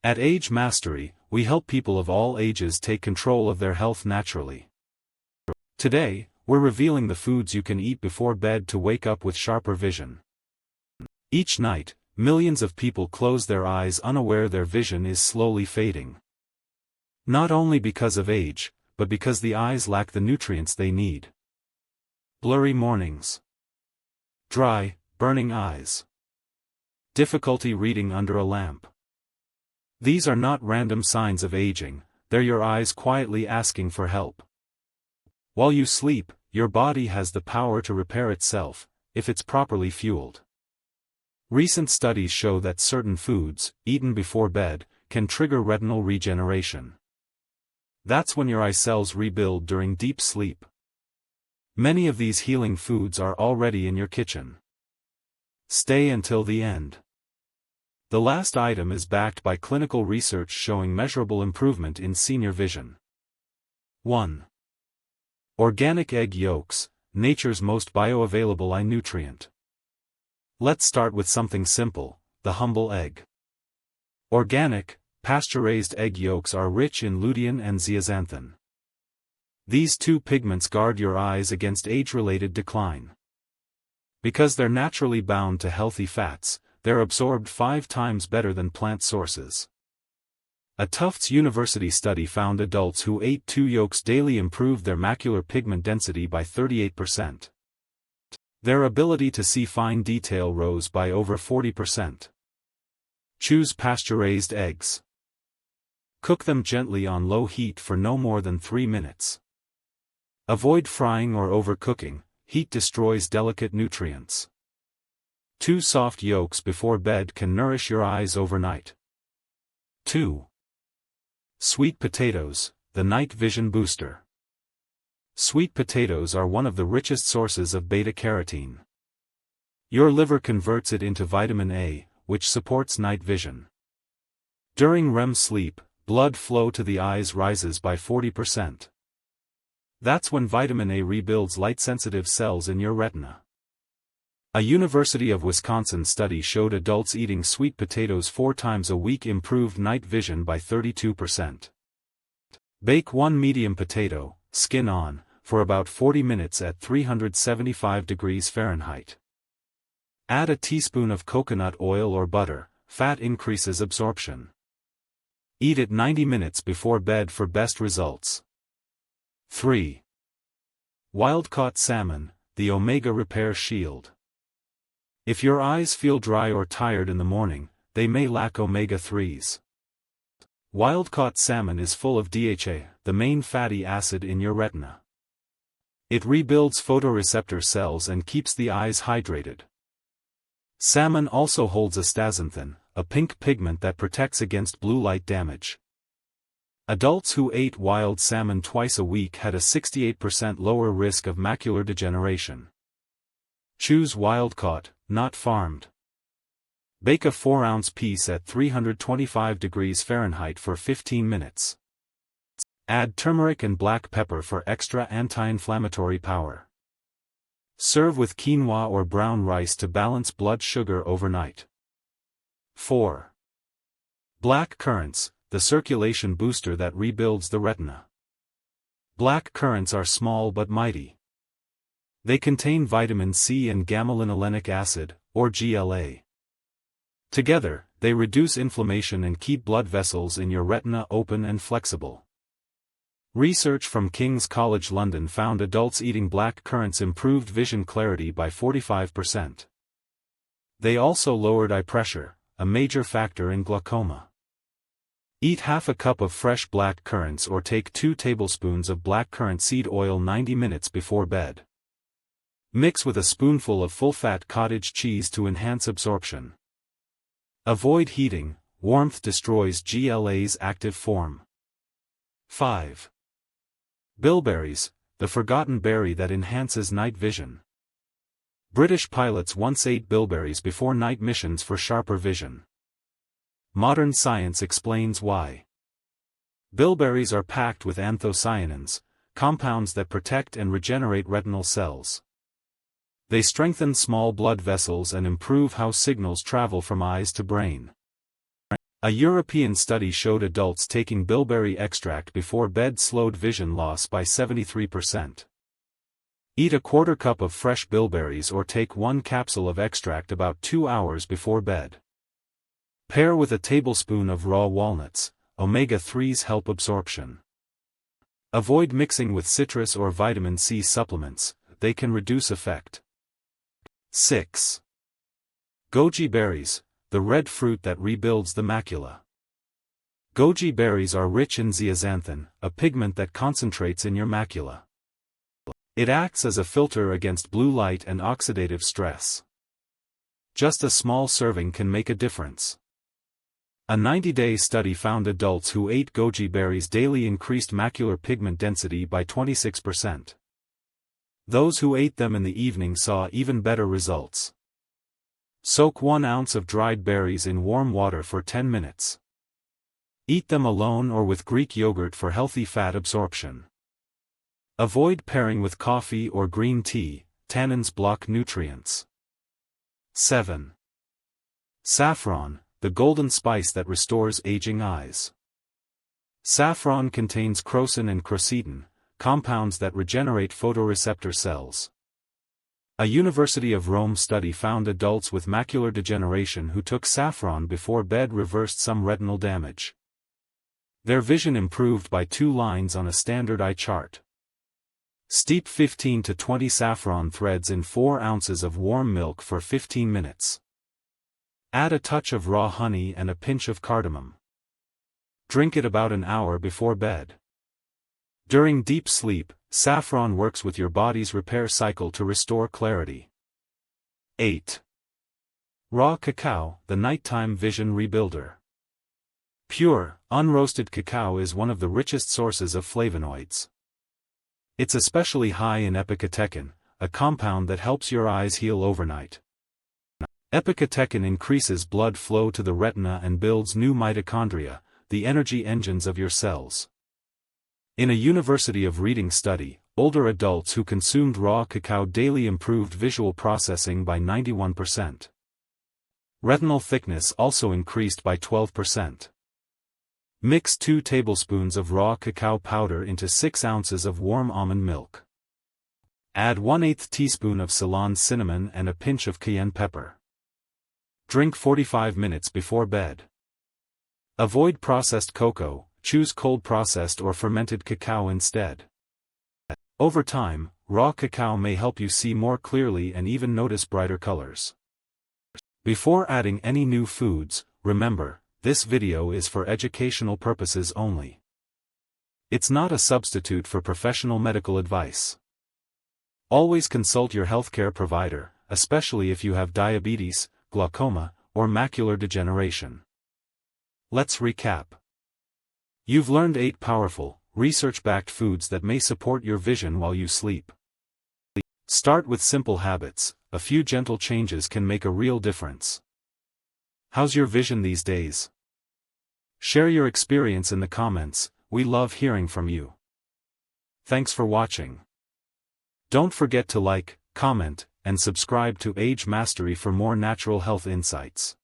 At Age Mastery, we help people of all ages take control of their health naturally. Today, we're revealing the foods you can eat before bed to wake up with sharper vision. Each night, millions of people close their eyes unaware their vision is slowly fading. Not only because of age, but because the eyes lack the nutrients they need. Blurry mornings. Dry, burning eyes. Difficulty reading under a lamp. These are not random signs of aging, they're your eyes quietly asking for help. While you sleep, your body has the power to repair itself, if it's properly fueled. Recent studies show that certain foods, eaten before bed, can trigger retinal regeneration. That's when your eye cells rebuild during deep sleep. Many of these healing foods are already in your kitchen. Stay until the end. The last item is backed by clinical research showing measurable improvement in senior vision. 1. Organic egg yolks, nature's most bioavailable eye nutrient. Let's start with something simple, the humble egg. Organic, pasture-raised egg yolks are rich in lutein and zeaxanthin. These two pigments guard your eyes against age-related decline. Because they're naturally bound to healthy fats, they're absorbed 5 times better than plant sources. A Tufts University study found adults who ate 2 yolks daily improved their macular pigment density by 38%. Their ability to see fine detail rose by over 40%. Choose pasture-raised eggs. Cook them gently on low heat for no more than 3 minutes. Avoid frying or overcooking, heat destroys delicate nutrients. 2 soft yolks before bed can nourish your eyes overnight. 2. Sweet potatoes, the night vision booster. Sweet potatoes are one of the richest sources of beta-carotene. Your liver converts it into vitamin A, which supports night vision. During REM sleep, blood flow to the eyes rises by 40%. That's when vitamin A rebuilds light-sensitive cells in your retina. A University of Wisconsin study showed adults eating sweet potatoes 4 times a week improved night vision by 32%. Bake 1 medium potato, skin on, for about 40 minutes at 375 degrees Fahrenheit. Add a teaspoon of coconut oil or butter, fat increases absorption. Eat it 90 minutes before bed for best results. 3. Wild-caught salmon, the omega repair shield. If your eyes feel dry or tired in the morning, they may lack omega-3s. Wild-caught salmon is full of DHA, the main fatty acid in your retina. It rebuilds photoreceptor cells and keeps the eyes hydrated. Salmon also holds astaxanthin, a pink pigment that protects against blue light damage. Adults who ate wild salmon twice a week had a 68% lower risk of macular degeneration. Choose wild-caught, not farmed. Bake a 4-ounce piece at 325 degrees Fahrenheit for 15 minutes. Add turmeric and black pepper for extra anti-inflammatory power. Serve with quinoa or brown rice to balance blood sugar overnight. 4. Black currants, the circulation booster that rebuilds the retina. Black currants are small but mighty. They contain vitamin C and gamma-linolenic acid, or GLA. Together, they reduce inflammation and keep blood vessels in your retina open and flexible. Research from King's College London found adults eating black currants improved vision clarity by 45%. They also lowered eye pressure, a major factor in glaucoma. Eat half a cup of fresh black currants or take 2 tablespoons of black currant seed oil 90 minutes before bed. Mix with a spoonful of full-fat cottage cheese to enhance absorption. Avoid heating, warmth destroys GLA's active form. 5. Bilberries, the forgotten berry that enhances night vision. British pilots once ate bilberries before night missions for sharper vision. Modern science explains why. Bilberries are packed with anthocyanins, compounds that protect and regenerate retinal cells. They strengthen small blood vessels and improve how signals travel from eyes to brain. A European study showed adults taking bilberry extract before bed slowed vision loss by 73%. Eat a quarter cup of fresh bilberries or take 1 capsule of extract about 2 hours before bed. Pair with a tablespoon of raw walnuts. Omega-3s help absorption. Avoid mixing with citrus or vitamin C supplements, they can reduce effect. 6. Goji berries, the red fruit that rebuilds the macula. Goji berries are rich in zeaxanthin, a pigment that concentrates in your macula. It acts as a filter against blue light and oxidative stress. Just a small serving can make a difference. A 90-day study found adults who ate goji berries daily increased macular pigment density by 26%. Those who ate them in the evening saw even better results. Soak 1 ounce of dried berries in warm water for 10 minutes. Eat them alone or with Greek yogurt for healthy fat absorption. Avoid pairing with coffee or green tea, tannins block nutrients. 7. Saffron, the golden spice that restores aging eyes. Saffron contains crocin and crocetine, compounds that regenerate photoreceptor cells. A University of Rome study found adults with macular degeneration who took saffron before bed reversed some retinal damage. Their vision improved by 2 lines on a standard eye chart. Steep 15 to 20 saffron threads in 4 ounces of warm milk for 15 minutes. Add a touch of raw honey and a pinch of cardamom. Drink it about an hour before bed. During deep sleep, saffron works with your body's repair cycle to restore clarity. 8. Raw cacao, the nighttime vision rebuilder. Pure, unroasted cacao is one of the richest sources of flavonoids. It's especially high in epicatechin, a compound that helps your eyes heal overnight. Epicatechin increases blood flow to the retina and builds new mitochondria, the energy engines of your cells. In a University of Reading study, older adults who consumed raw cacao daily improved visual processing by 91%. Retinal thickness also increased by 12%. Mix 2 tablespoons of raw cacao powder into 6 ounces of warm almond milk. Add 1/8 teaspoon of Ceylon cinnamon and a pinch of cayenne pepper. Drink 45 minutes before bed. Avoid processed cocoa, choose cold processed or fermented cacao instead. Over time, raw cacao may help you see more clearly and even notice brighter colors. Before adding any new foods, remember, this video is for educational purposes only. It's not a substitute for professional medical advice. Always consult your healthcare provider, especially if you have diabetes, glaucoma, or macular degeneration. Let's recap. You've learned 8 powerful, research-backed foods that may support your vision while you sleep. Start with simple habits, a few gentle changes can make a real difference. How's your vision these days? Share your experience in the comments, we love hearing from you. Thanks for watching. Don't forget to like, comment, and subscribe to Age Mastery for more natural health insights.